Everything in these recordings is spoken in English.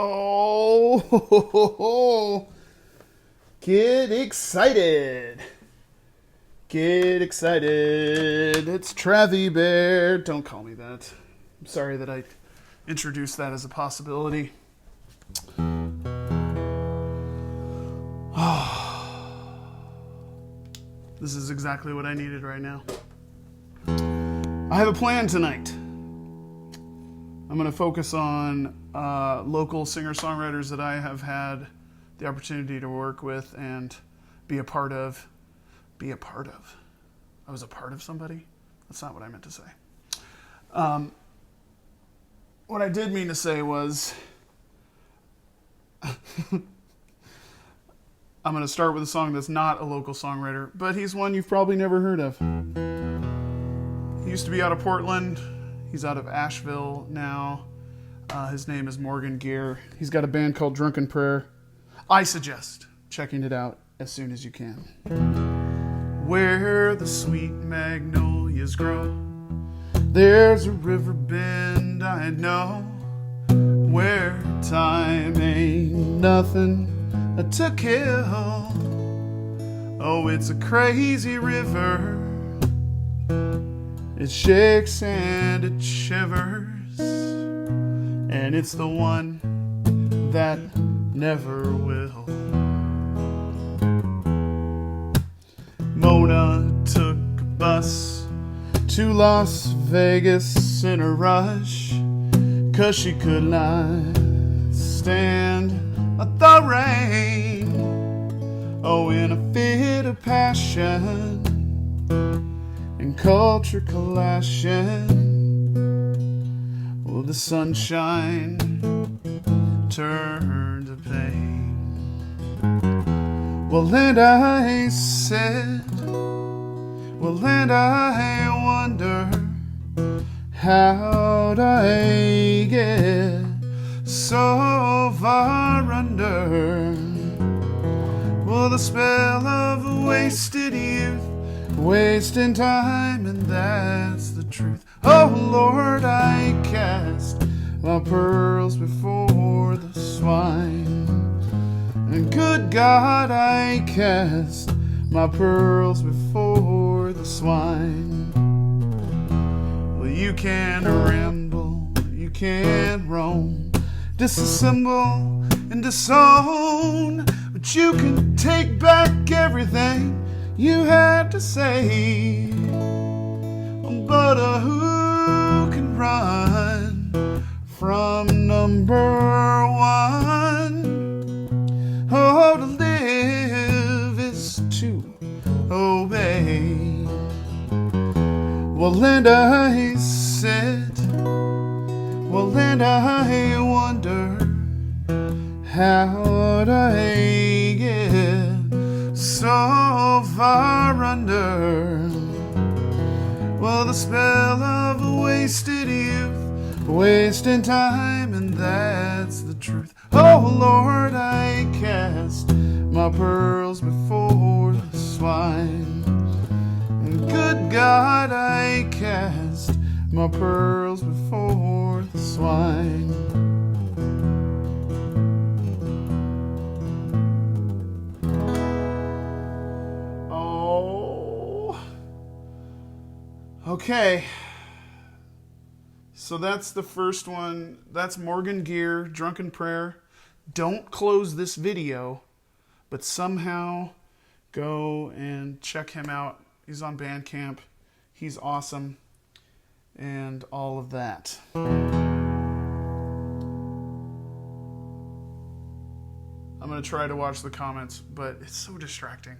Oh, get excited. Get excited. It's Travie Bear. Don't call me that. I'm sorry that I introduced that as a possibility. This is exactly what I needed right now. I have a plan tonight. I'm going to focus on local singer-songwriters that I have had the opportunity to work with and be a part of. Be a part of. I was a part of somebody? That's not what I meant to say. What I did mean to say was I'm going to start with a song that's not a local songwriter, but he's one you've probably never heard of. He used to be out of Portland. He's out of Asheville now. His name is Morgan Gear. He's got a band called Drunken Prayer. I suggest checking it out as soon as you can. Where the sweet magnolias grow, there's a river bend I know, where time ain't nothing to kill. Oh, it's a crazy river. It shakes and it shivers, and it's the one that never will. Mona took a bus to Las Vegas in a rush, 'cause she could not stand the rain. Oh, in a fit of passion and culture clashing, well, the sunshine turned to pain. Well, and I said, well, and I wonder, how'd I get so far under? Well, the spell of wasted youth, wasting time, and that's the truth. Oh, Lord, I cast my pearls before the swine, and good God, I cast my pearls before the swine. Well, you can ramble, you can roam, disassemble and disown, but you can take back everything you had to say. But who can run from number one? Oh, to live is to obey. Well, and I said, well, and I wonder, how'd I get so far under? Well, the spell of wasted youth, wasting time, and that's the truth. Oh, Lord, I cast my pearls before the swine, and good God, I cast my pearls before the swine. Okay, so that's the first one. That's Morgan Gear, Drunken Prayer. Don't close this video, but somehow go and check him out. He's on Bandcamp. He's awesome, and all of that. I'm going to try to watch the comments, but it's so distracting,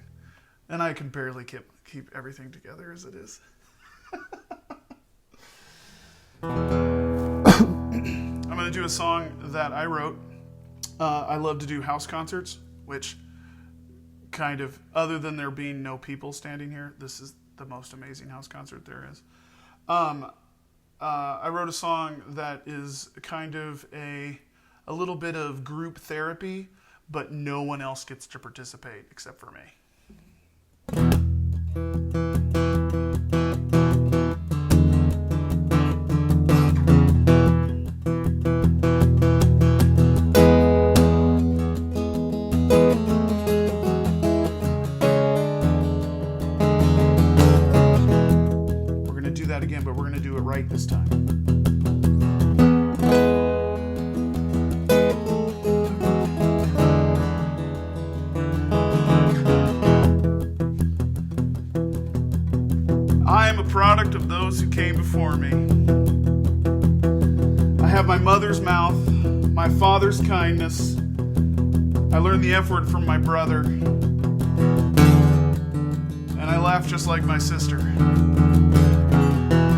and I can barely keep everything together as it is. I'm going to do a song that I wrote. I love to do house concerts, which kind of, other than there being no people standing here, this is the most amazing house concert there is. I wrote a song that is kind of a little bit of group therapy, but no one else gets to participate except for me. those who came before me. I have my mother's mouth, my father's kindness. I learned the F word from my brother. And I laugh just like my sister.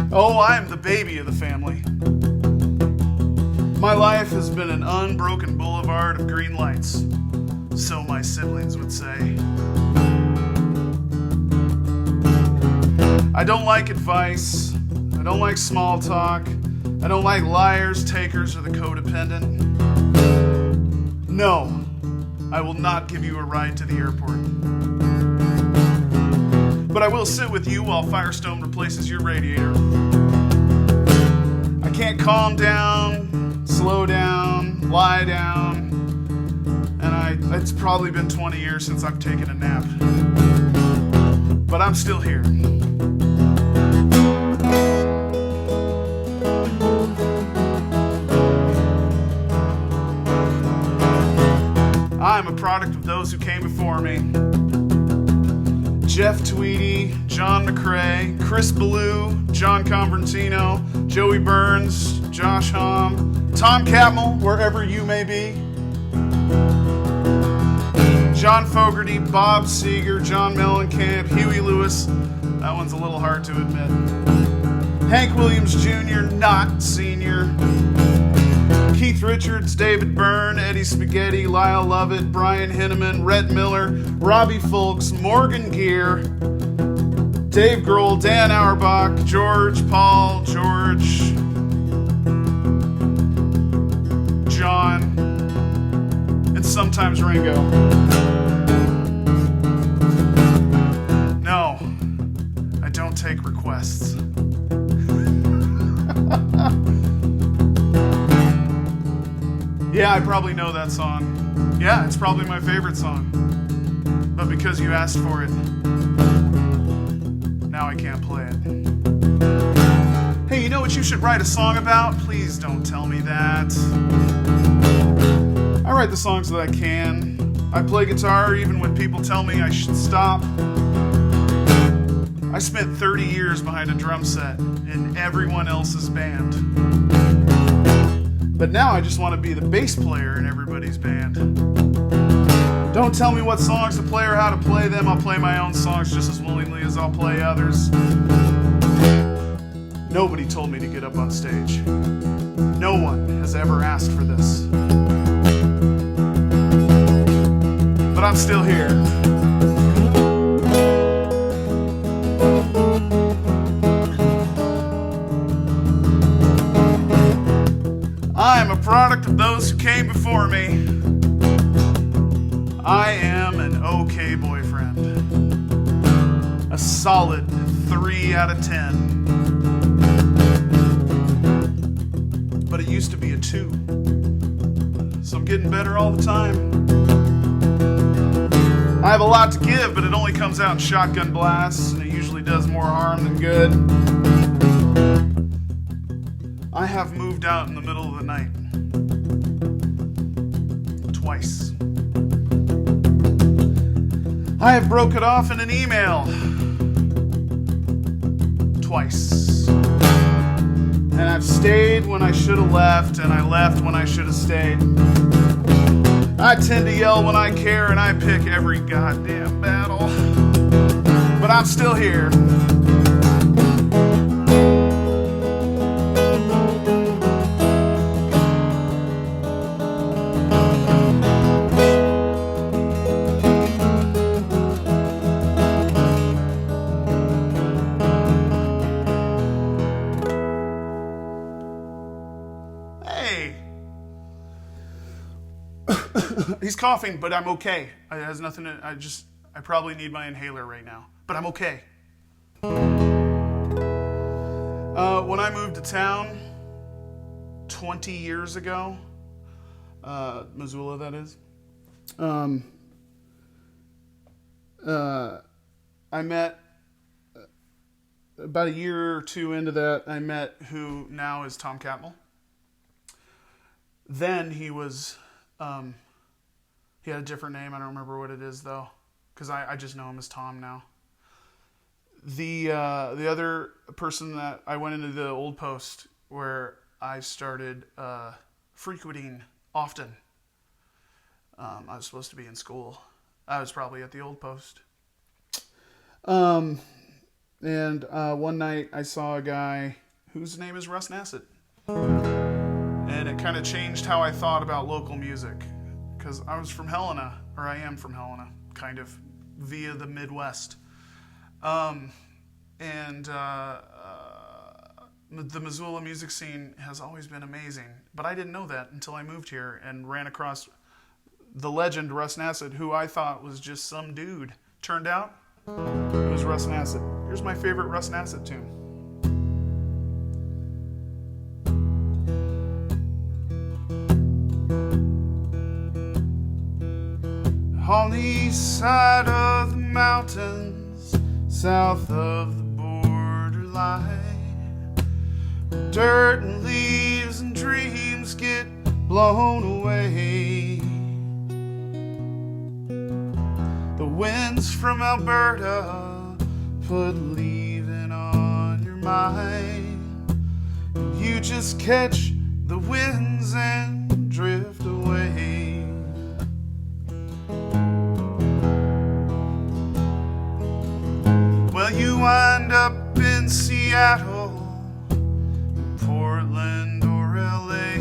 Oh, I am the baby of the family. My life has been an unbroken boulevard of green lights, so my siblings would say. I don't like advice. I don't like small talk. I don't like liars, takers, or the codependent. No, I will not give you a ride to the airport. But I will sit with you while Firestone replaces your radiator. I can't calm down, slow down, lie down, and it's probably been 20 years since I've taken a nap. But I'm still here. I am a product of those who came before me. Jeff Tweedy, John McCrae, Chris Ballou, John Convertino, Joey Burns, Josh Hom, Tom Catmull, wherever you may be. John Fogerty, Bob Seeger, John Mellencamp, Huey Lewis. That one's a little hard to admit. Hank Williams Jr., not Sr. Keith Richards, David Byrne, Eddie Spaghetti, Lyle Lovett, Brian Hinneman, Rhett Miller, Robbie Fulks, Morgan Gear, Dave Grohl, Dan Auerbach, George, Paul, George, John, and sometimes Ringo. No, I don't take requests. Yeah, I probably know that song. Yeah, it's probably my favorite song. But because you asked for it, now I can't play it. Hey, you know what you should write a song about? Please don't tell me that. I write the songs that I can. I play guitar even when people tell me I should stop. I spent 30 years behind a drum set in everyone else's band. But now I just want to be the bass player in everybody's band. Don't tell me what songs to play or how to play them. I'll play my own songs just as willingly as I'll play others. Nobody told me to get up on stage. No one has ever asked for this. But I'm still here. I am a product of those who came before me. I am an okay boyfriend. A solid 3 out of 10. But it used to be a 2. So I'm getting better all the time. I have a lot to give, but it only comes out in shotgun blasts, and it usually does more harm than good. I have moved out in the middle of the night. Twice. I have broke it off in an email. Twice. And I've stayed when I should have left, and I left when I should have stayed. I tend to yell when I care, and I pick every goddamn battle. But I'm still here. He's coughing, but I'm okay. It has nothing to, I probably need my inhaler right now, but I'm okay. When I moved to town 20 years ago, Missoula that is, I met, about a year or two into that, I met who now is Tom Catmull. Then he was, he had a different name. I don't remember what it is, though, because I just know him as Tom now. The other person that I went into the old post where I started frequenting often. I was supposed to be in school. I was probably at the old post. And one night I saw a guy whose name is Russ Nassett. And it kind of changed how I thought about local music. Because I was from Helena, or I am from Helena, kind of, via the Midwest. The Missoula music scene has always been amazing. But I didn't know that until I moved here and ran across the legend Russ Nassett, who I thought was just some dude. Turned out, it was Russ Nassett. Here's my favorite Russ Nassett tune. On the east side of the mountains, south of the borderline, dirt and leaves and dreams get blown away. The winds from Alberta put leaving on your mind, and you just catch the winds and drift away. Well, you wind up in Seattle, Portland, or LA.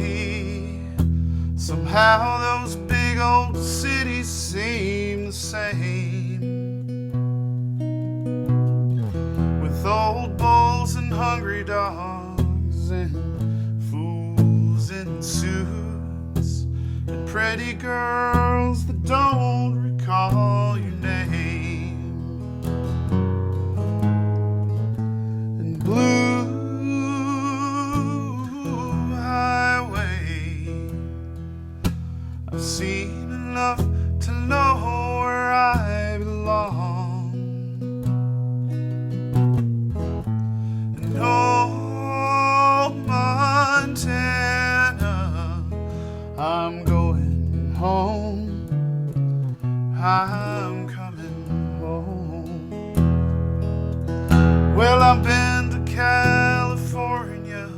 Somehow those big old cities seem the same, with old bulls and hungry dogs and fools in suits and pretty girls that don't recall your name. Blue highway, I've seen enough to know where I belong. And old Montana, I'm going home. I'm coming home. Well, I've been to California,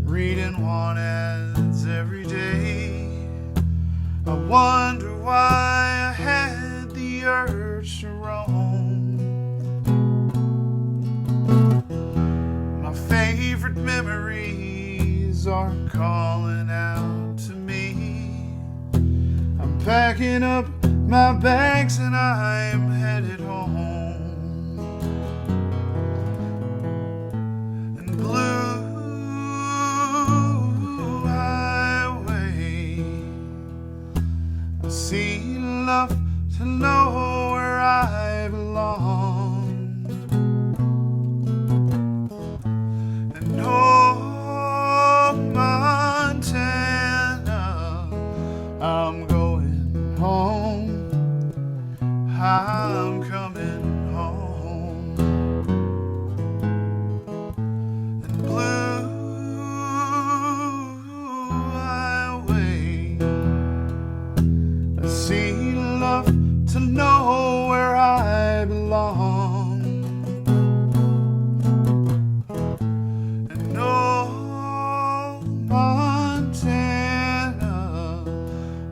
reading want ads every day. I wonder why I had the urge to roam. My favorite memories are calling out to me. I'm packing up my bags and I'm headed home. See enough to know where I belong. And oh, Montana, I'm going home. I'm coming home. And blue highway, I see enough to know where I belong. And oh, Montana,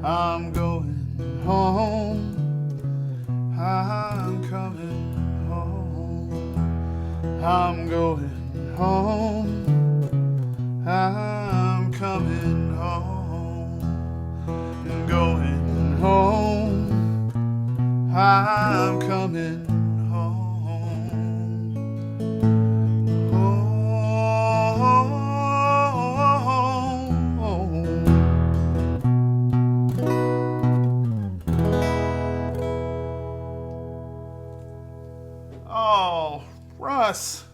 I'm going home. I'm coming home. I'm going home. I'm coming home. And going home. I'm coming home. Oh, Russ.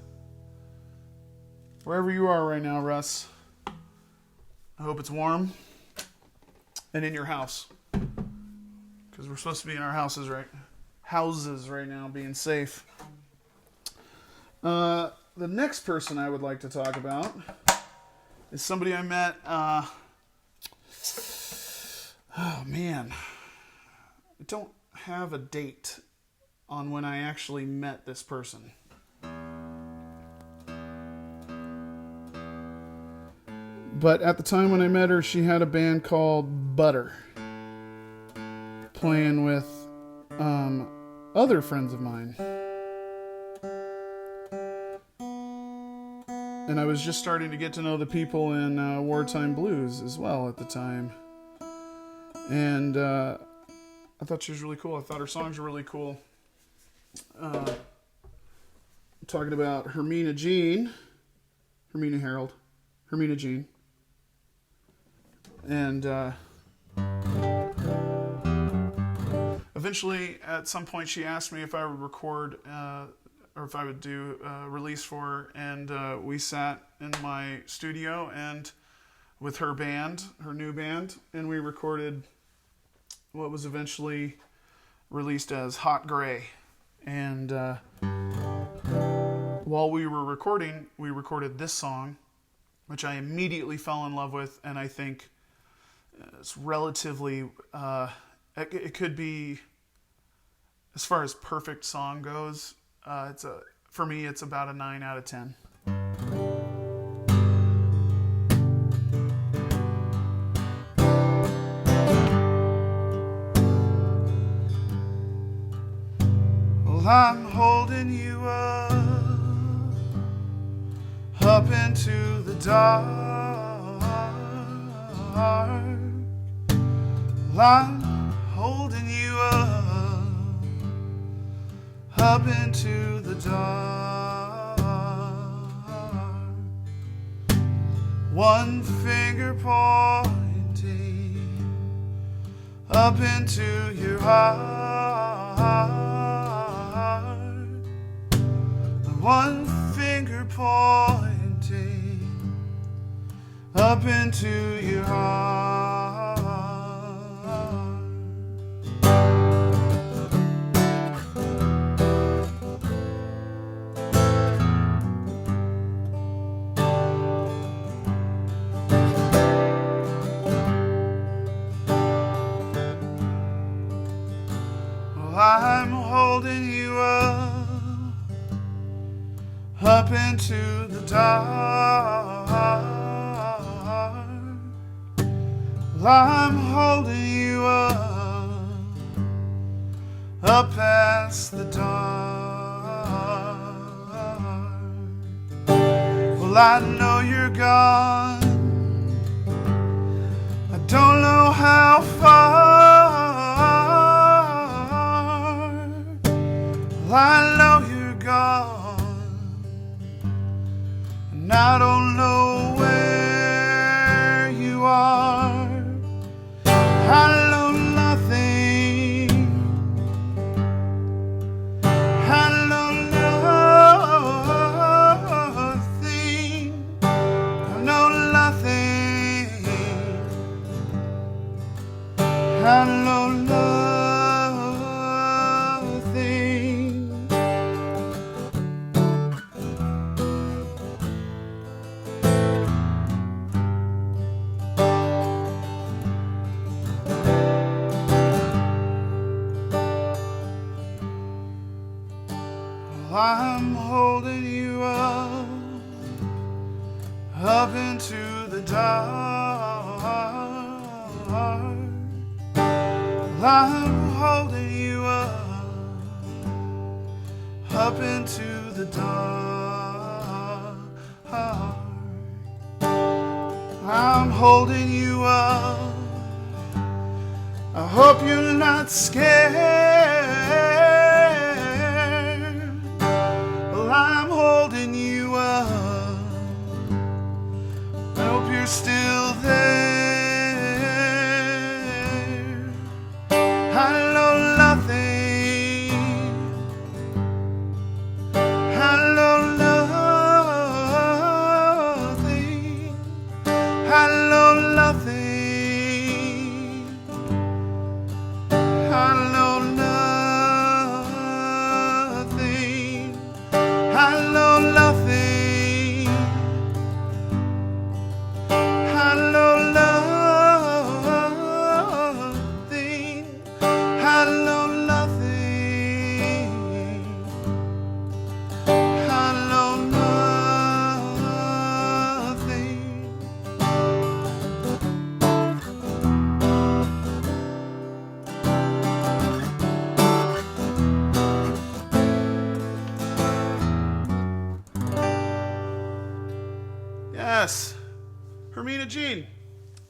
Wherever you are right now, Russ, I hope it's warm and in your house. Because we're supposed to be in our houses right now, being safe. The next person I would like to talk about is somebody I met. Oh man, I don't have a date on when I actually met this person. But at the time when I met her, she had a band called Butter, playing with other friends of mine. And I was just starting to get to know the people in Wartime Blues as well at the time. And I thought she was really cool. I thought her songs were really cool. Talking about Hermina Jean. Hermina Harold. Hermina Jean. And eventually, at some point, she asked me if I would record or if I would do a release for her. And we sat in my studio and with her band, her new band, and we recorded what was eventually released as Hot Gray. And while we were recording, we recorded this song, which I immediately fell in love with, and I think it's relatively, it could be, as far as perfect song goes, for me, it's about a 9 out of 10. Well, I'm holding you up into the dark. Well, I'm holding you up into the dark. One finger pointing up into your heart. One finger pointing up into your heart. Well, I'm holding you up into the dark. Well, I'm holding you up past the dark. Well, I know you're gone. I don't know how far. Well, I know you're gone, and I don't know where you are. I know nothing. I know nothing. I know nothing. I know nothing. I'm holding you up into the dark. I'm holding you up into the dark. I'm holding you up. I hope you're not scared. I'm holding you up. I hope you're still there. I know nothing. I know nothing. I know nothing. I know nothing. I know nothing. I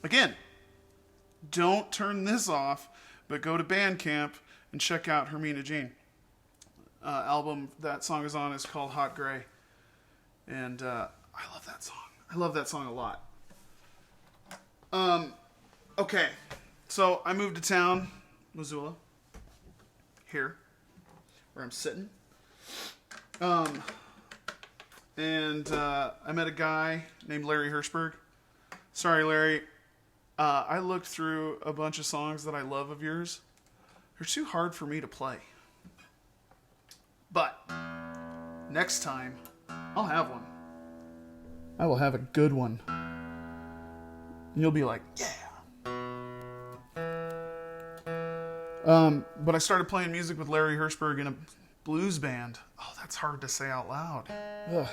Again, don't turn this off, but go to Bandcamp and check out Hermina Jean. Album that song is on is called Hot Gray. And I love that song. I love that song a lot. Okay, so I moved to town, Missoula, here, where I'm sitting. And I met a guy named Larry Hirschberg. Sorry, Larry. I looked through a bunch of songs that I love of yours. They're too hard for me to play. But next time, I'll have one. I will have a good one. And you'll be like, yeah. But I started playing music with Larry Hirschberg in a blues band. Oh, that's hard to say out loud. Ugh.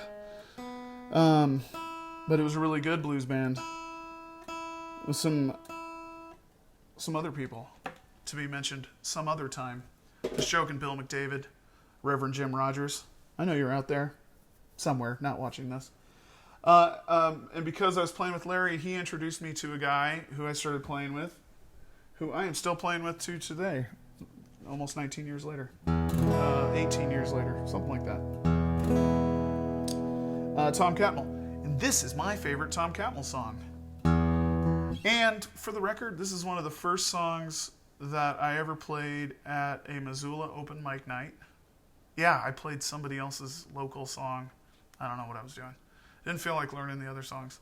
But it was a really good blues band. With some other people to be mentioned some other time. Just joking, Bill McDavid, Reverend Jim Rogers. I know you're out there somewhere, not watching this. And because I was playing with Larry, he introduced me to a guy who I started playing with, who I am still playing with to today, almost 19 years later, 18 years later, something like that. Tom Catmull. And this is my favorite Tom Catmull song. And for the record, this is one of the first songs that I ever played at a Missoula open mic night. Yeah, I played somebody else's local song. I don't know what I was doing. Didn't feel like learning the other songs.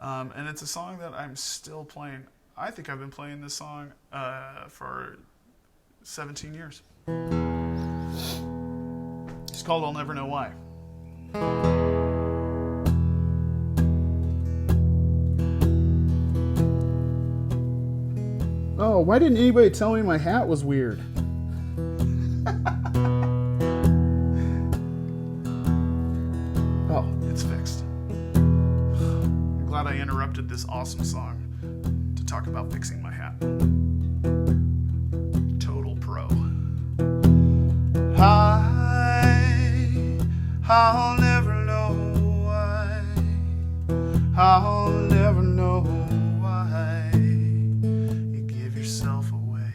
And it's a song that I'm still playing. I think I've been playing this song for 17 years. It's called I'll Never Know Why. Oh, why didn't anybody tell me my hat was weird? Oh, it's fixed. I'm glad I interrupted this awesome song to talk about fixing my hat. Total pro. I'll never know why. I'll never know why you give yourself away.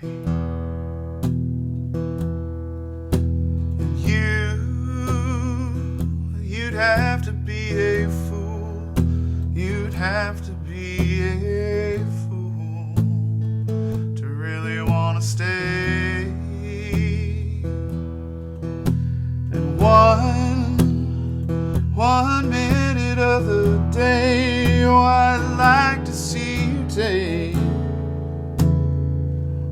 And you'd have to be a fool. You'd have to be a fool to really want to stay. And one minute of the day, oh, I'd like to see you take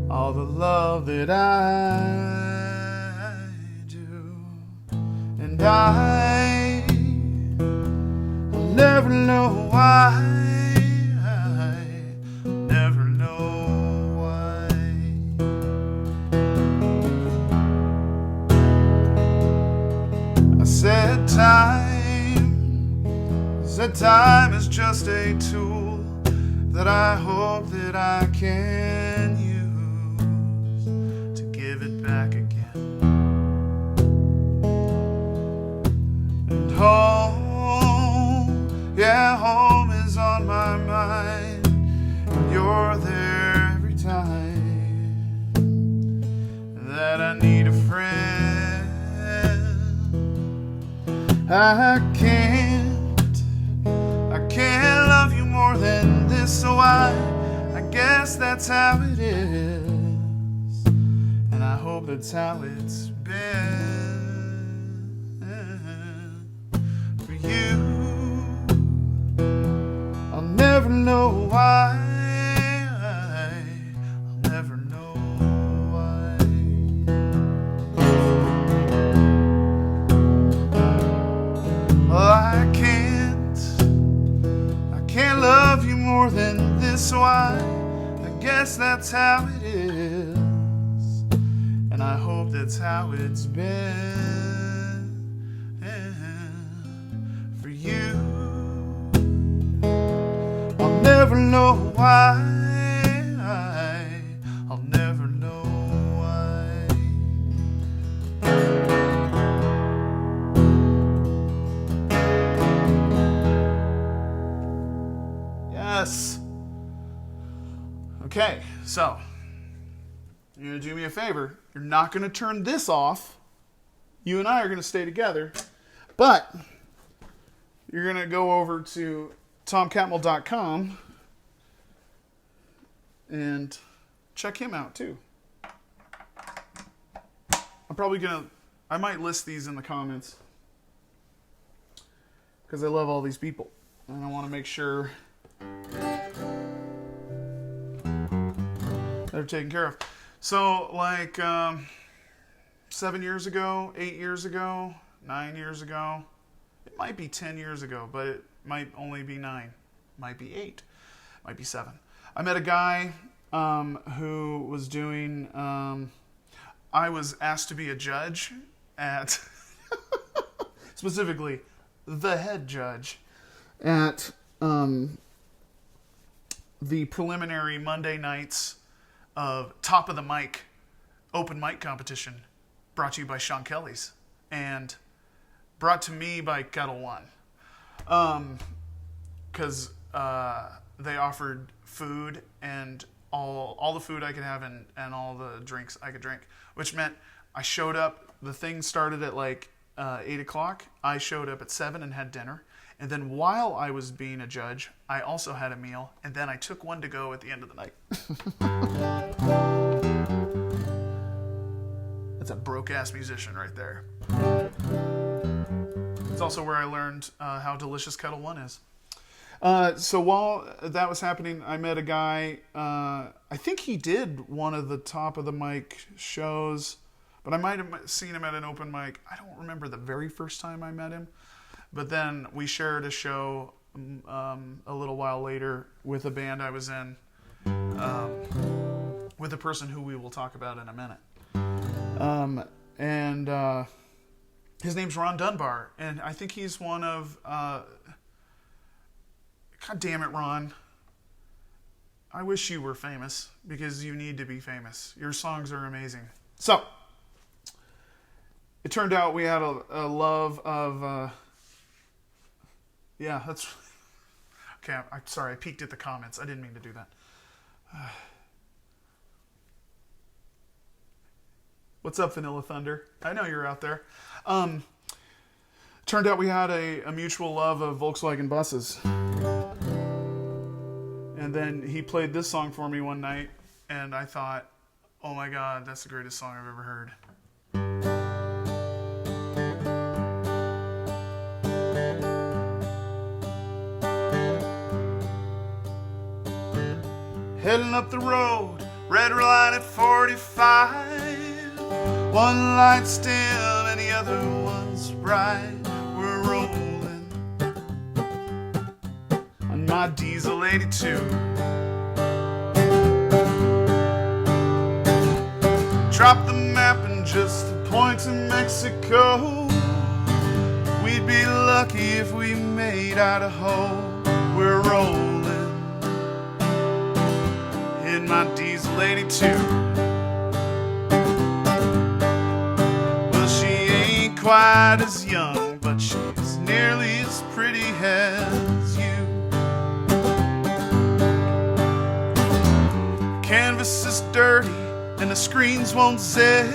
all the love that I do. And I'll never know why. I'll never know why. I said time is just a tool that I hope that I can use to give it back again. And home, yeah, home is on my mind, and you're there every time that I need a friend. I can't love you more than this, so I guess that's how it is, and I hope that's how it's been for you. I'll never know why. I'll never know why. Well, I can't love you more than this, so I guess that's how it is, and I hope that's how it's been for you. I'll never know why. I'll never know why. Yes. Okay, so you're going to do me a favor. You're not going to turn this off. You and I are going to stay together. But you're going to go over to tomcatmull.com and check him out too. I might list these in the comments because I love all these people. And I want to make sure they're taken care of. So, like 7 years ago, 8 years ago, 9 years ago, it might be 10 years ago, but it might only be 9. Might be 8. Might be 7. I met a guy who was doing... I was asked to be a judge at... specifically, the head judge at the preliminary Monday nights of Top of the Mic open mic competition brought to you by Sean Kelly's and brought to me by Kettle One. Because they offered food and all the food I could have and all the drinks I could drink, which meant I showed up. The thing started at like 8 o'clock. I showed up at 7 and had dinner. And then while I was being a judge, I also had a meal. And then I took one to go at the end of the night. That's a broke-ass musician right there. It's also where I learned how delicious Kettle One is. So while that was happening, I met a guy. I think he did one of the Top of the Mic shows, but I might have seen him at an open mic. I don't remember the very first time I met him, but then we shared a show a little while later with a band I was in, with a person who we will talk about in a minute. And his name's Ron Dunbar, and I think he's one of... God damn it, Ron. I wish you were famous, because you need to be famous. Your songs are amazing. So, it turned out we had a love of... yeah, that's... Okay, I'm sorry, I peeked at the comments. I didn't mean to do that. What's up, Vanilla Thunder? I know you're out there. Turned out we had a mutual love of Volkswagen buses. And then he played this song for me one night, and I thought, oh my God, that's the greatest song I've ever heard. Heading up the road, red line at 45. One light's dim and the other one's bright. We're rolling on my diesel 82. Drop the map and just point to Mexico. We'd be lucky if we made Idaho. We're rolling in my diesel 82. Well, she ain't quite as young, but she's nearly as pretty as you. Canvas is dirty and the screens won't zip.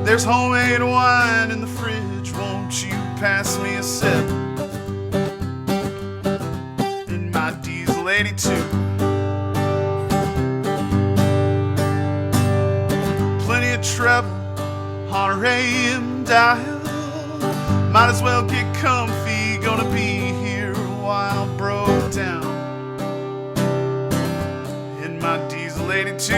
There's homemade wine in the fridge, won't you pass me a sip? In my diesel 82. Plenty of treble on her AM dial. Might as well get comfy, gonna be here a while. Broke down in my diesel 82.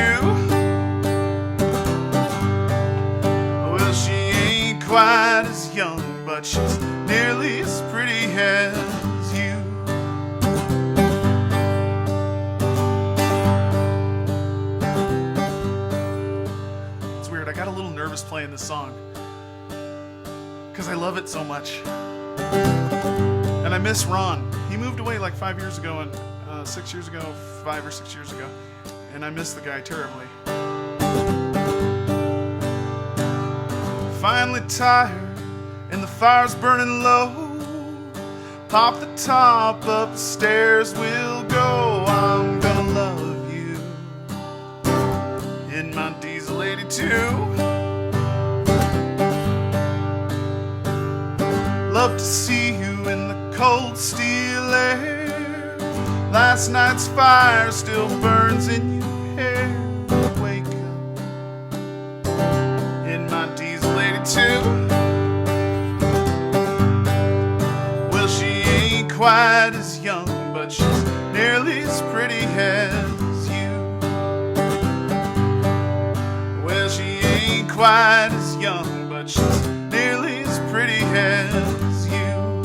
Well, she ain't quite as young, but she's nearly as pretty as you. It's weird, I got a little nervous playing this song because I love it so much. And I miss Ron. He moved away like 5 years ago, and 6 years ago, 5 or 6 years ago. And I miss the guy terribly. Finally tired, and the fire's burning low. Pop the top, up the stairs we'll go. I'm gonna love you last night's fire still burns in your hair. Wake up in my diesel 82. Well, she ain't quite as young, but she's nearly as pretty as you. Well, she ain't quite as young, but she's nearly as pretty as you.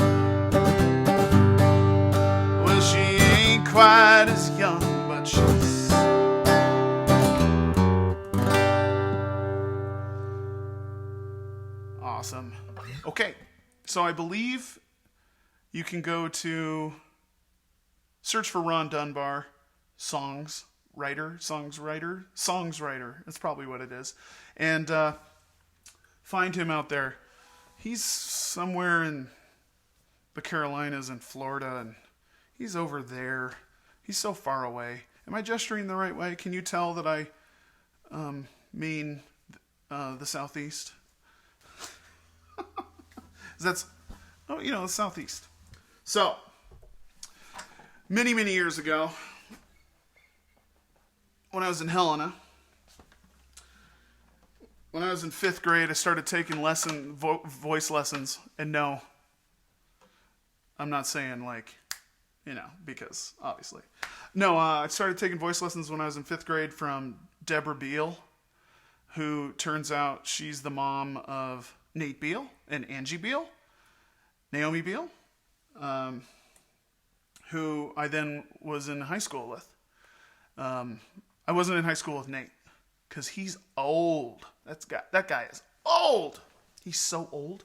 Well, she ain't quite as young, but she's awesome. Okay, so I believe you can go to search for Ron Dunbar, Songwriter. That's probably what it is. And find him out there. He's somewhere in the Carolinas and Florida, and he's over there. He's so far away. Am I gesturing the right way? Can you tell that I mean the Southeast? That's, the Southeast. So, many, many years ago, when I was in Helena, when I was in 5th grade, I started taking voice lessons. And no, I'm not saying because obviously. No, I started taking voice lessons when I was in 5th grade from Deborah Beal, who turns out she's the mom of Nate Beal and Angie Beal, Naomi Beal, who I then was in high school with. I wasn't in high school with Nate because he's old. That guy is old. He's so old.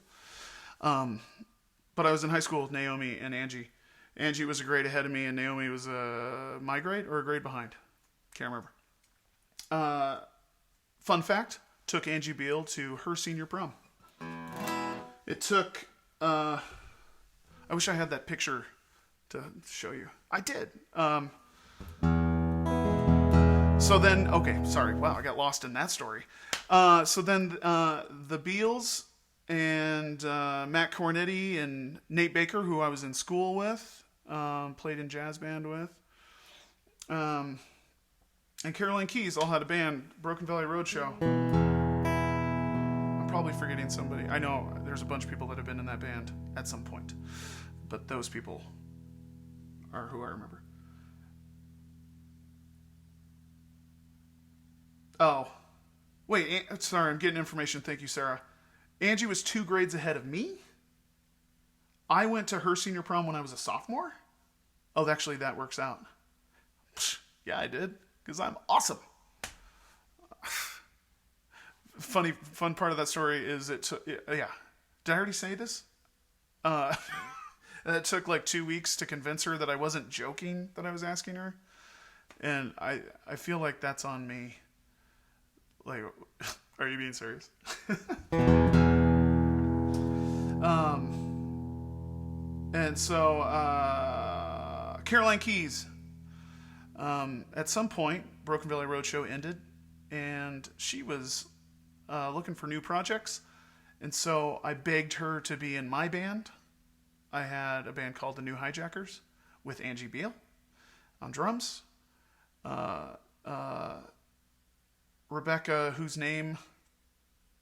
But I was in high school with Naomi and Angie. Angie was a grade ahead of me, and Naomi was my grade or a grade behind. Can't remember. Fun fact, took Angie Beal to her senior prom. It took, I wish I had that picture to show you. I did. So then, okay, sorry. Wow, I got lost in that story. So then the Beals and Matt Cornetti and Nate Baker, who I was in school with, played in jazz band with, and Caroline Keyes all had a band, Broken Valley Roadshow. I'm probably forgetting somebody. I know there's a bunch of people that have been in that band at some point, but those people are who I remember. Oh, wait, sorry, I'm getting information. Thank you, Sarah. Angie was 2 grades ahead of me. I went to her senior prom when I was a sophomore. Oh, actually, that works out. Yeah, I did, because I'm awesome. Fun part of that story is yeah. Did I already say this? It took like 2 weeks to convince her that I wasn't joking that I was asking her. And I feel like that's on me. Like, are you being serious? And so, Caroline Keyes, at some point, Broken Valley Roadshow ended, and she was looking for new projects. And so I begged her to be in my band. I had a band called the New Hijackers with Angie Beal on drums. Rebecca, whose name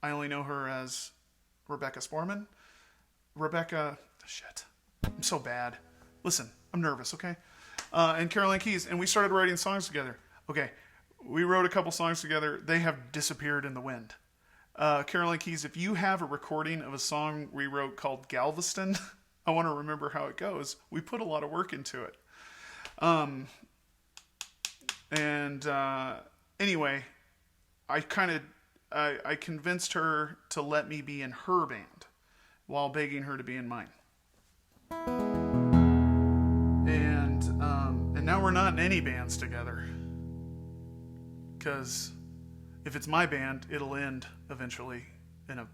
I only know her as Rebecca Sporman. Shit. I'm so bad. Listen, I'm nervous, okay? And Caroline Keyes, and we started writing songs together. Okay, we wrote a couple songs together. They have disappeared in the wind. Caroline Keyes, if you have a recording of a song we wrote called Galveston, I want to remember how it goes. We put a lot of work into it. Anyway, I convinced her to let me be in her band while begging her to be in mine. And now we're not in any bands together. Because if it's my band, it'll end eventually in a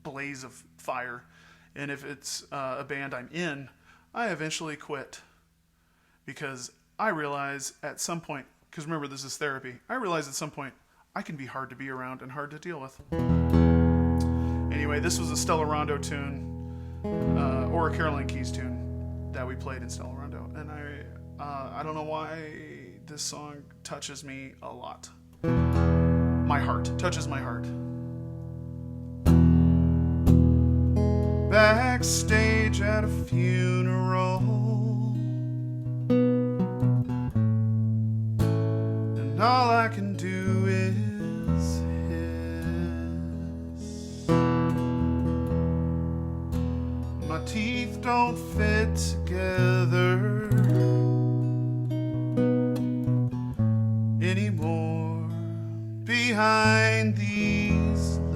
blaze of fire. And if it's a band I'm in, I eventually quit. Because I realize at some point, because remember this is therapy, I realize at some point I can be hard to be around and hard to deal with. Anyway, this was a Stella Rondo tune, or a Caroline Keyes tune that we played in Stella Rondo. And I don't know why this song touches me a lot. My heart. Touches my heart. Backstage at a funeral, and all I can do is hiss. My teeth don't fit together anymore behind these lips.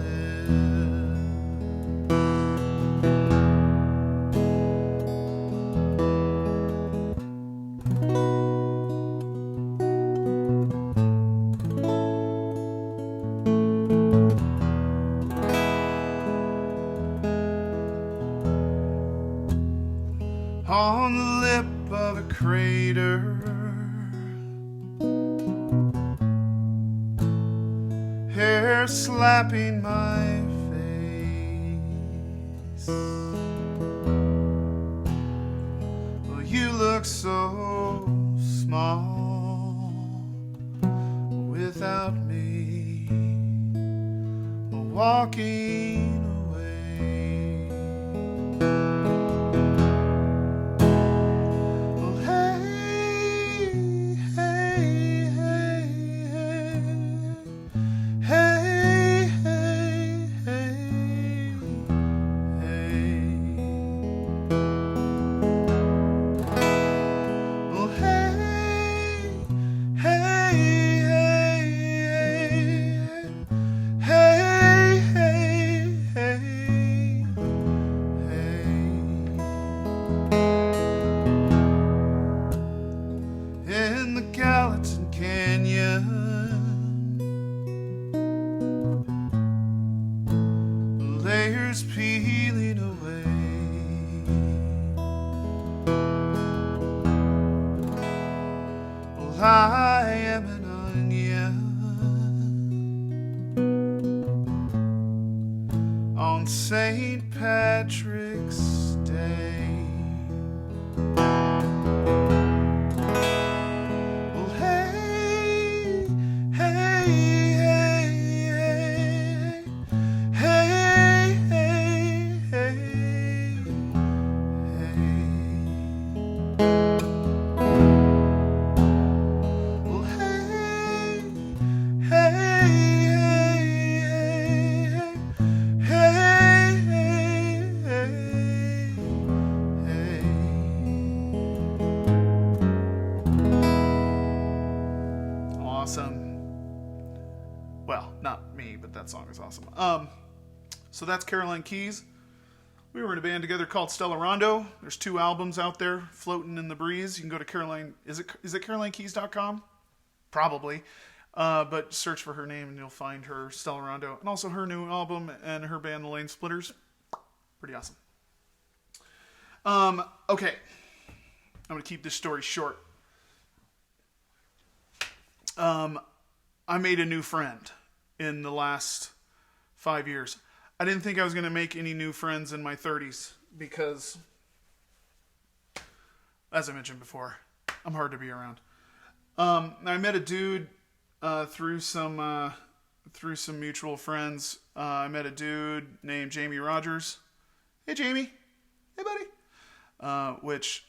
On the lip of a crater, hair slapping my face. Well, you look so small without me walking away. Well, hey, hey, hey, hey, hey, hey, hey, hey. Well, hey, hey, hey, hey, hey, hey, hey, in the Gallatin Canyon, layers peeling away. Well, I am an onion on St. Patrick's Day. Well, hey, hey, hey, hey, hey, hey, hey, well, hey, hey, hey, hey, hey, hey. Awesome. Well, not me, but that song is awesome. So that's Caroline Keys. We were in a band together called Stella Rondo. There's 2 albums out there floating in the breeze. You can go to Caroline. Is it CarolineKeys.com? Probably. But search for her name and you'll find her, Stella Rondo, and also her new album and her band, the Lane Splitters. Pretty awesome. Okay. I'm going to keep this story short. I made a new friend in the last 5 years. I didn't think I was going to make any new friends in my 30s because, as I mentioned before, I'm hard to be around. I met a dude through some mutual friends. I met a dude named Jamie Rogers. Hey, Jamie. Hey, buddy. Which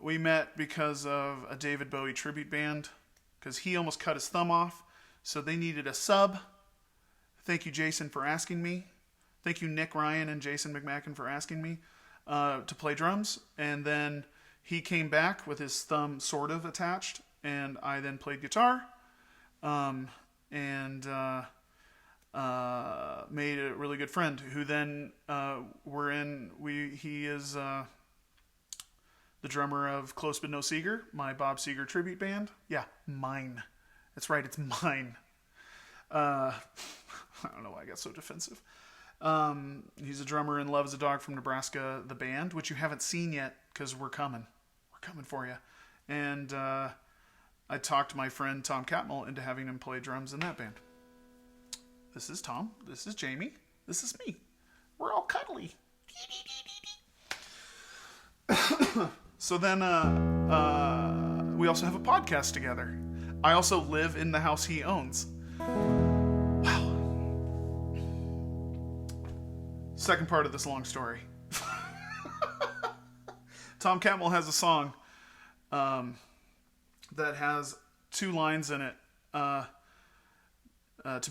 we met because of a David Bowie tribute band, because he almost cut his thumb off, so they needed a sub. Thank you, Jason, for asking me. Thank you, Nick Ryan and Jason McMacken, for asking me to play drums. And then he came back with his thumb sort of attached, and I then played guitar and made a really good friend who then he is the drummer of Close But No Seeger, my Bob Seger tribute band. Yeah, mine. That's right, it's mine. I don't know why I got so defensive. He's a drummer in Love Is a Dog from Nebraska, the band, which you haven't seen yet because we're coming. We're coming for you. And I talked my friend Tom Catmull into having him play drums in that band. This is Tom. This is Jamie. This is me. We're all cuddly. So then we also have a podcast together. I also live in the house he owns. Wow. Second part of this long story. Tom Catmull has a song that has 2 lines in it. To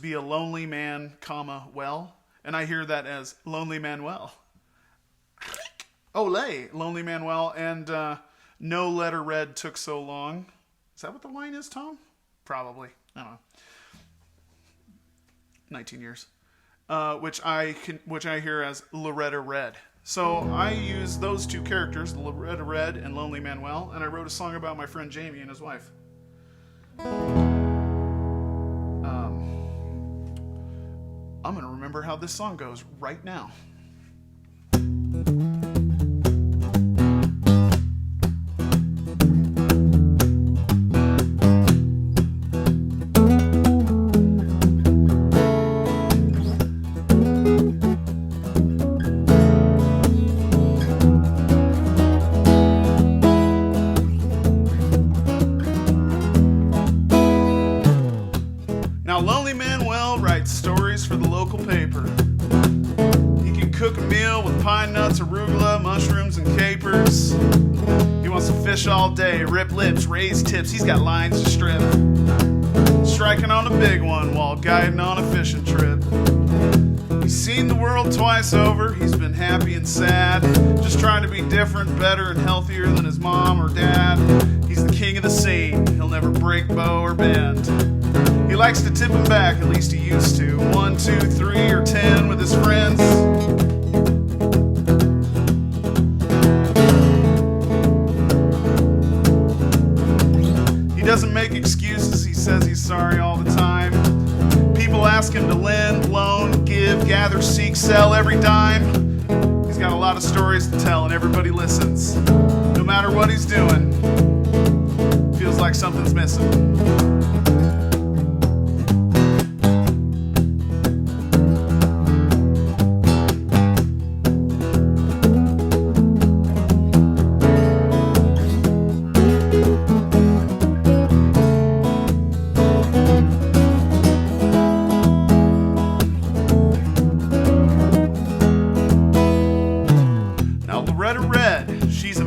be a lonely man, comma, well. And I hear that as Lonely Manuel. Ole, Lonely Manuel. And no letter read took so long. Is that what the line is, Tom? Probably. I don't know. 19 years. Which I hear as Loretta Red. So I use those 2 characters, Loretta Red and Lonely Manuel, and I wrote a song about my friend Jamie and his wife. I'm going to remember how this song goes right now. Now, Lonely Manuel writes stories for the local paper. He can cook a meal with pine nuts, arugula, mushrooms, and capers. He wants to fish all day, rip lips, raise tips. He's got lines to strip. Striking on a big one while guiding on a fishing trip. He's seen the world twice over. He's been happy and sad. Just trying to be different, better, and healthier than his mom or dad. He's the king of the scene. He'll never break, bow, or bend. He likes to tip him back, at least he used to. 1, 2, 3, or 10 with his friends. He doesn't make excuses, he says he's sorry all the time. People ask him to lend, loan, give, gather, seek, sell every dime. He's got a lot of stories to tell and everybody listens. No matter what he's doing, feels like something's missing.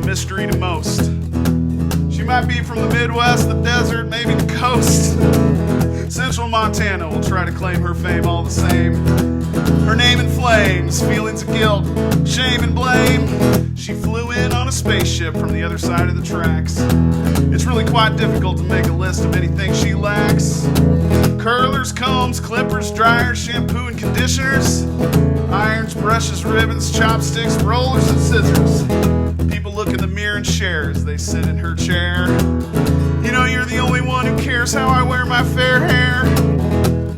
Mystery to most. She might be from the Midwest, the desert, maybe the coast. Central Montana will try to claim her fame all the same. Her name in flames, feelings of guilt, shame and blame. She flew in on a spaceship from the other side of the tracks. It's really quite difficult to make a list of anything she lacks. Curlers, combs, clippers, dryers, shampoo and conditioners. Irons, brushes, ribbons, chopsticks, rollers and scissors. People look in the mirror and share as they sit in her chair. You know you're the only one who cares how I wear my fair hair.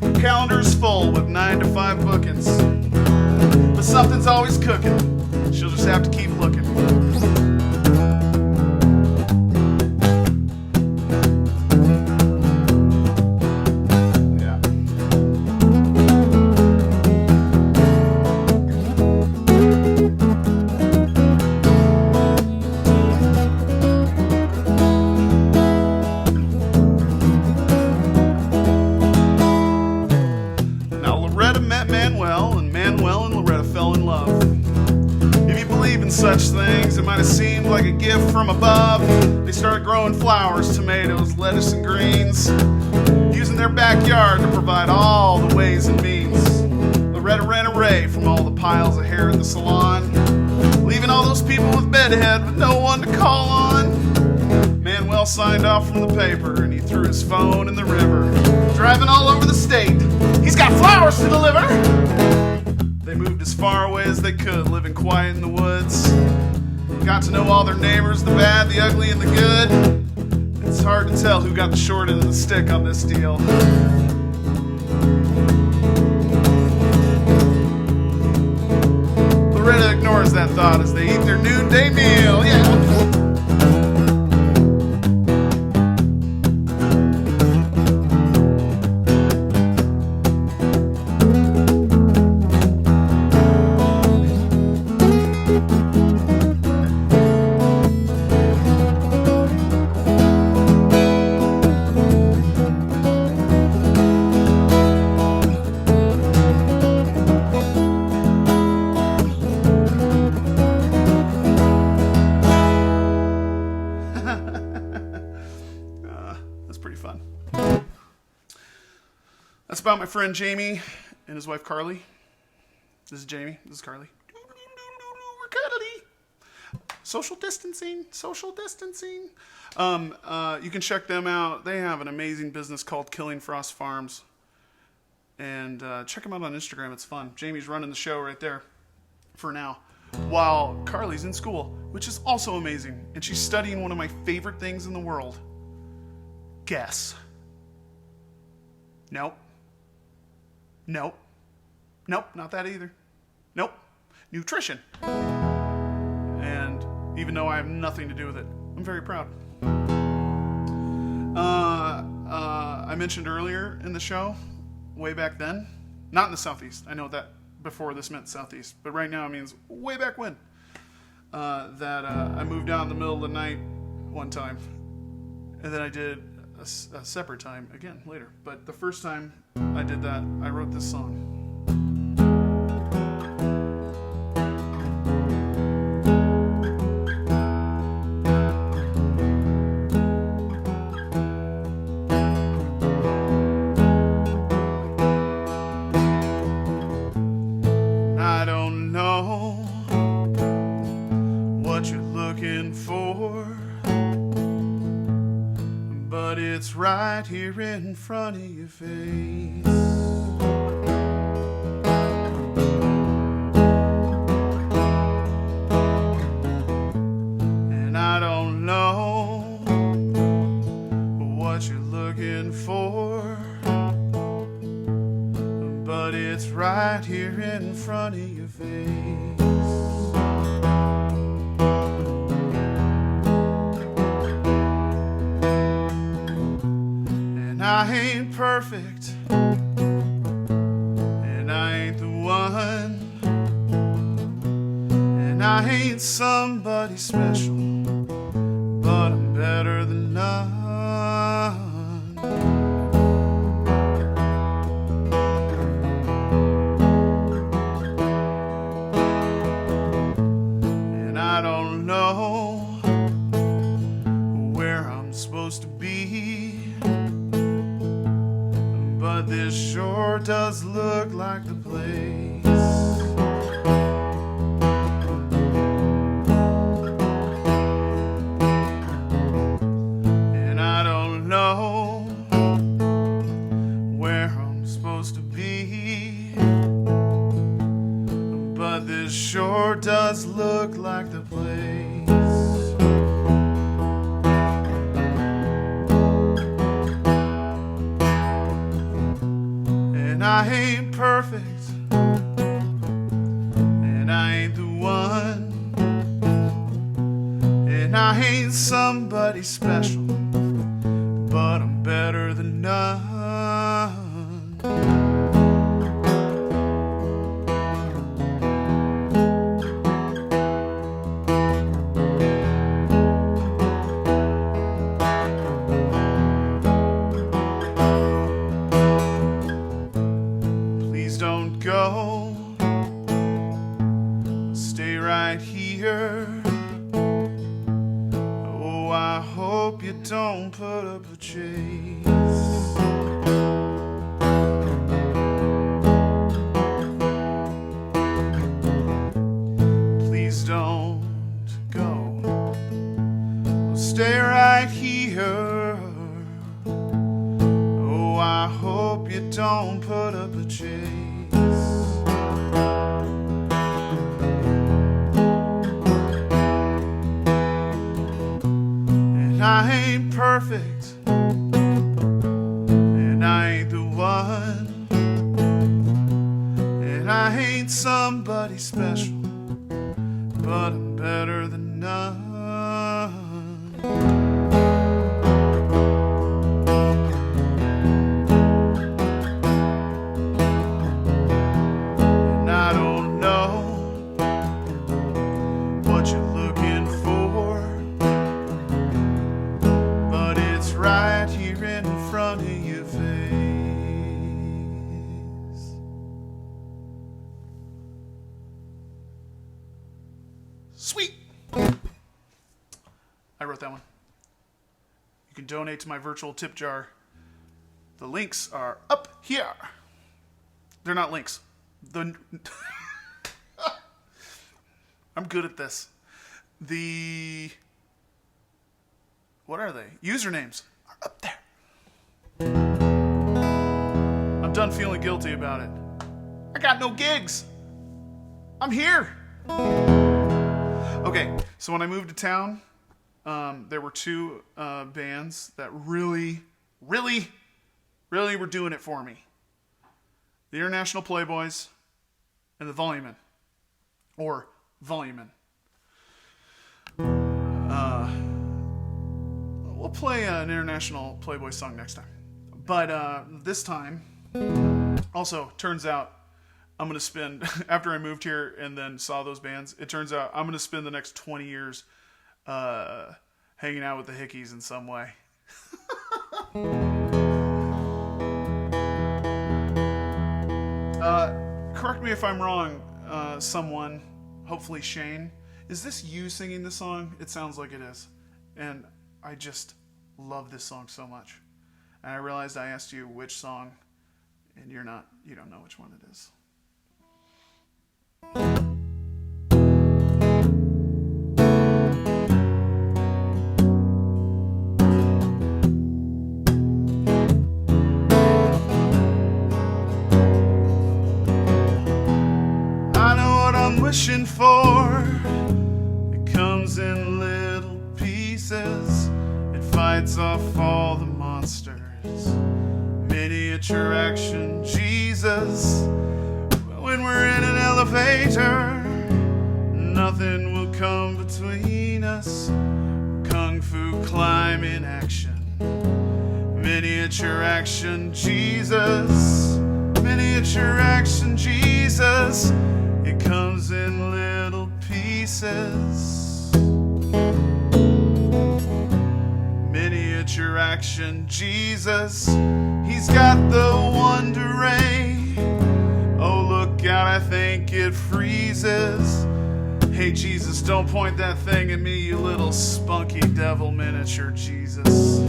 Her calendar's full with 9 to 5 bookings. But something's always cooking. She'll just have to keep looking. Such things, it might have seemed like a gift from above. They started growing flowers, tomatoes, lettuce, and greens, using their backyard to provide all the ways and means. Loretta ran away from all the piles of hair in the salon, leaving all those people with bedhead with no one to call on. Manuel signed off from the paper and he threw his phone in the river. Driving all over the state, he's got flowers to deliver. They moved as far away as they could, living quiet in the woods. Got to know all their neighbors, the bad, the ugly, and the good. It's hard to tell who got the short end of the stick on this deal. Loretta ignores that thought as they eat their noonday meal. Yeah. That's pretty fun. That's about my friend Jamie and his wife Carly. This is Jamie. This is Carly. We're cuddly. Social distancing. Social distancing. You can check them out. They have an amazing business called Killing Frost Farms. And check them out on Instagram. It's fun. Jamie's running the show right there for now, while Carly's in school, which is also amazing. And she's studying one of my favorite things in the world. Guess. Nope. Nope. Nope, not that either. Nope. Nutrition. And even though I have nothing to do with it, I'm very proud. I mentioned earlier in the show, way back then, not in the Southeast. I know that before this meant Southeast, but right now it means way back when. That I moved out in the middle of the night one time, and then I did a separate time again later. But the first time I did that, I wrote this song. I don't know what you're looking for, but it's right here in front of your face. And I don't know what you're looking for, but it's right here in front of your face. I ain't perfect, and I ain't the one, and I ain't somebody special, but I'm better than none. And I don't know where I'm supposed to be, but this sure does look like the place. And I don't know where I'm supposed to be, but this sure does look like the place. I ain't perfect, and I ain't the one, and I ain't somebody special, but I'm better than none. Don't go, stay right here. Oh, I hope you don't put up a chase. Please don't go, stay right here. Oh, I hope you don't put up a chase. And I ain't perfect, and I ain't the one, and I ain't somebody special, but I'm better than none. donate to my virtual tip jar. The links are up here. They're not links. I'm good at this. What are they? Usernames are up there. I'm done feeling guilty about it. I got no gigs. I'm here. Okay, so when I moved to town, there were two bands that really were doing it for me. The International Playboys and the Volumen. Or Volumen. We'll play an International Playboy song next time. But this time, also, turns out I'm going to spend, after I moved here and then saw those bands, it turns out I'm going to spend the next 20 years hanging out with the Hickeys in some way. Correct me if I'm wrong, someone, hopefully Shane. Is this you singing this song? It sounds like it is. And I just love this song so much. And I realized I asked you which song, and you don't know which one it is. I know what I'm wishing for. It comes in little pieces. It fights off all the monsters. Miniature action Jesus. When we're in an elevator, nothing will come between us. Kung Fu climb in action. Miniature action Jesus. Miniature action Jesus. It comes in little pieces. Miniature action Jesus. He's got the Wonder Ray. Oh, look out, I think it freezes. Hey, Jesus, don't point that thing at me, you little spunky devil miniature Jesus.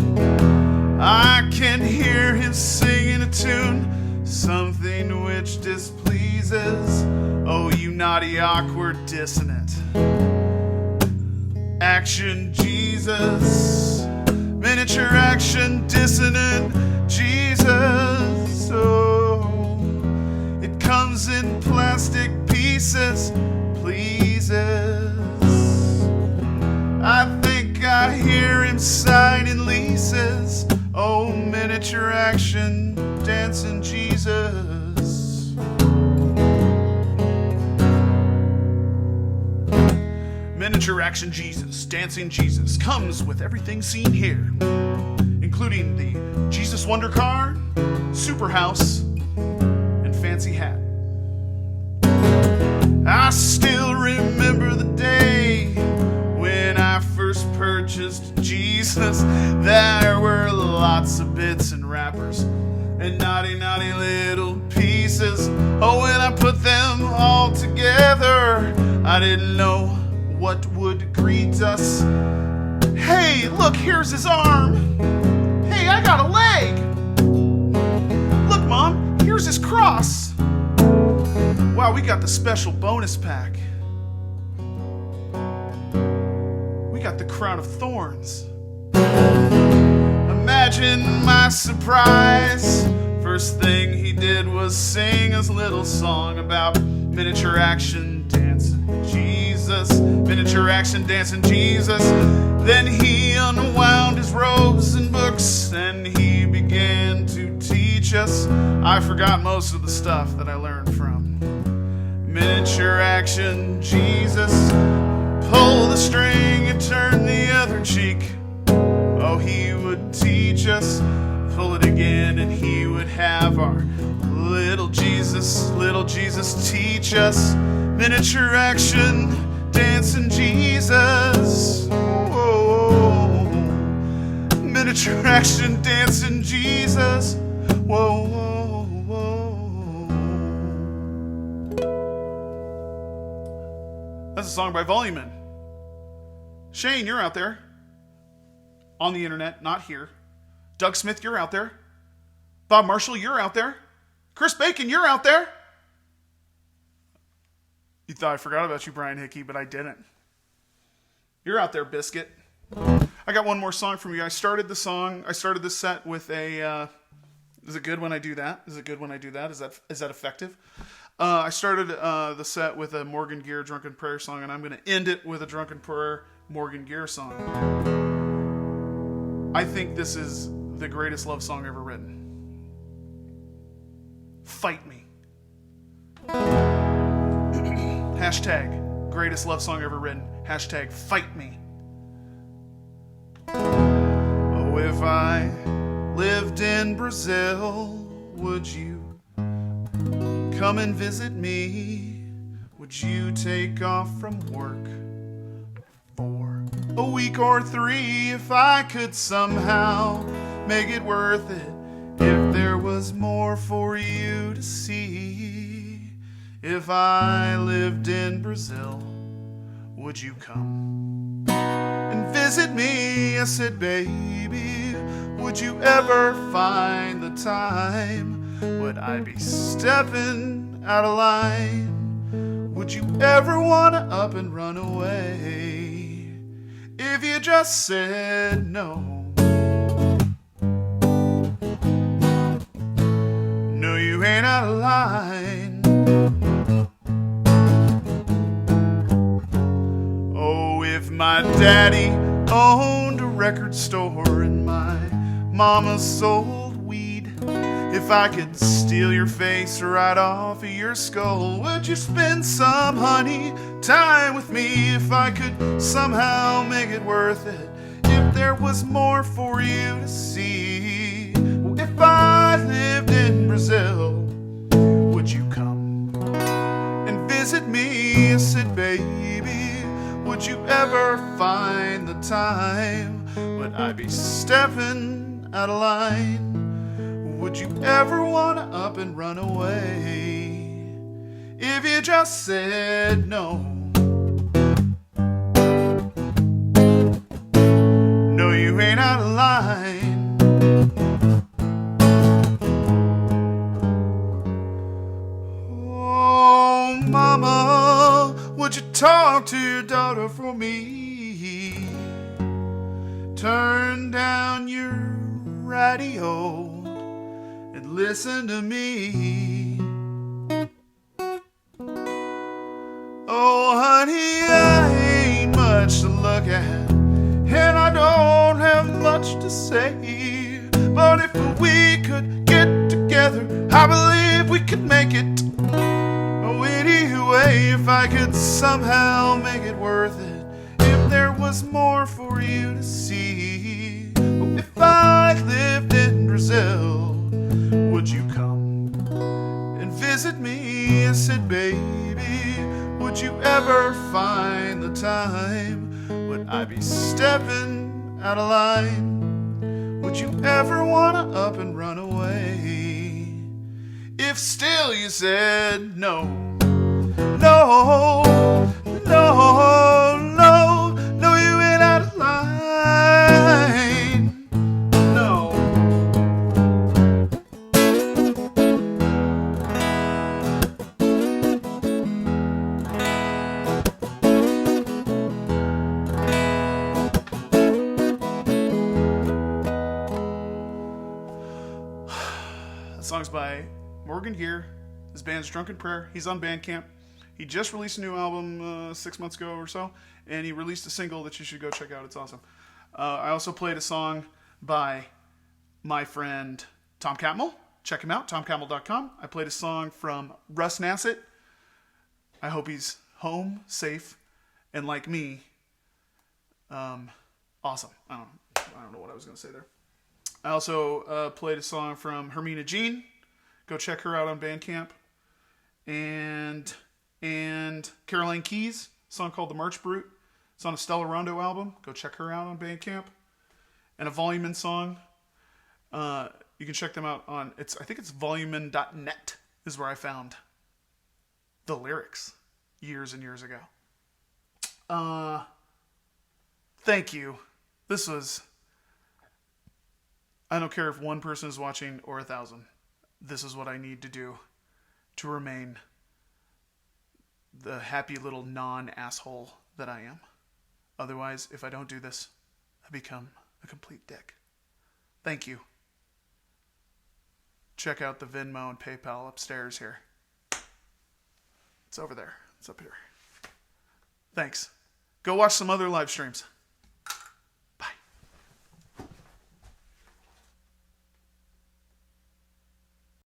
I can hear him singing a tune, something which displeases. Oh, you naughty, awkward, dissonant. Action Jesus. Miniature action, dissonant Jesus. Oh, it comes in plastic pieces, pleases. I think I hear him signing leases. Oh, miniature action, dancing Jesus. Miniature action Jesus, dancing Jesus, comes with everything seen here, including the Jesus Wonder Car, Super House, and Fancy Hat. I still remember the day when I first purchased Jesus. There were lots of bits and wrappers and naughty little pieces. Oh, when I put them all together, I didn't know what would greet us. Hey, look, here's his arm. Hey, I got a leg. Look, Mom, here's his cross. Wow, we got the special bonus pack. We got the crown of thorns. Imagine my surprise. First thing he did was sing his little song about miniature action dancing Jesus. Miniature action dancing Jesus. Then he unwound his robes and books and he began to teach us. I forgot most of the stuff that I learned from miniature action Jesus. Pull the string and turn the other cheek. Oh, he would teach us. Pull it again and he would have our little Jesus teach us. Miniature action dancing Jesus. Whoa. Miniature action dancing Jesus. Whoa, whoa, whoa. That's a song by Volumen. Shane, you're out there. on the internet, not here. Doug Smith, you're out there. Bob Marshall, you're out there. Chris Bacon, you're out there. You thought I forgot about you, Brian Hickey, but I didn't. You're out there, Biscuit. I got one more song from you. I started the set with a... is it good when I do that? Is that effective? I started the set with a Morgan Gear Drunken Prayer song, and I'm going to end it with a Drunken Prayer Morgan Gear song. I think this is the greatest love song ever written. Fight me. Hashtag greatest love song ever written. Hashtag fight me. Oh, if I lived in Brazil, would you come and visit me? Would you take off from work for a week or 3 if I could somehow make it worth it? If there was more for you to see, if I lived in Brazil, would you come and visit me? I said, baby, would you ever find the time? Would I be stepping out of line? Would you ever want to up and run away? If you just said no. No, you ain't out of line. Oh, if my daddy owned a record store and my mama sold weed, if I could steal your face right off of your skull, would you spend some honey time with me? If I could somehow make it worth it, if there was more for you to see, if I lived in Brazil, would you come and visit me? I said, baby, would you ever find the time? Would I be stepping out of line? Would you ever want to up and run away? If you just said no. No, you ain't out of line. Oh, mama, would you talk to your daughter for me? Turn down your radio and listen to me. Oh, honey, I ain't much to look at, and I don't have much to say, but if we could get together, I believe we could make it. Oh, anyway, if I could somehow make it worth it, if there was more for you to see, oh, if I lived in Brazil, would you come and visit me? I said, baby, would you ever find the time? Would I be stepping out of line? Would you ever want to up and run away? If still you said no. No, no, no, no, you ain't out of line. No. That song's by Morgan Gear. His band's Drunken Prayer. He's on Bandcamp. He just released a new album 6 months ago or so, and he released a single that you should go check out. It's awesome. I also played a song by my friend Tom Catmull. Check him out, tomcatmull.com. I played a song from Russ Nassett. I hope he's home, safe, and like me, awesome. I don't know what I was going to say there. I also played a song from Hermina Jean. Go check her out on Bandcamp. And Caroline Keys, a song called The March Brute. It's on a Stella Rondo album. Go check her out on Bandcamp. And a Volumen song. You can check them out on, I think it's volumen.net is where I found the lyrics years and years ago. Thank you. This was I don't care if one person is watching or 1,000. This is what I need to do to remain the happy little non-asshole that I am. Otherwise, if I don't do this, I become a complete dick. Thank you. Check out the Venmo and PayPal upstairs here. It's over there. It's up here. Thanks. Go watch some other live streams.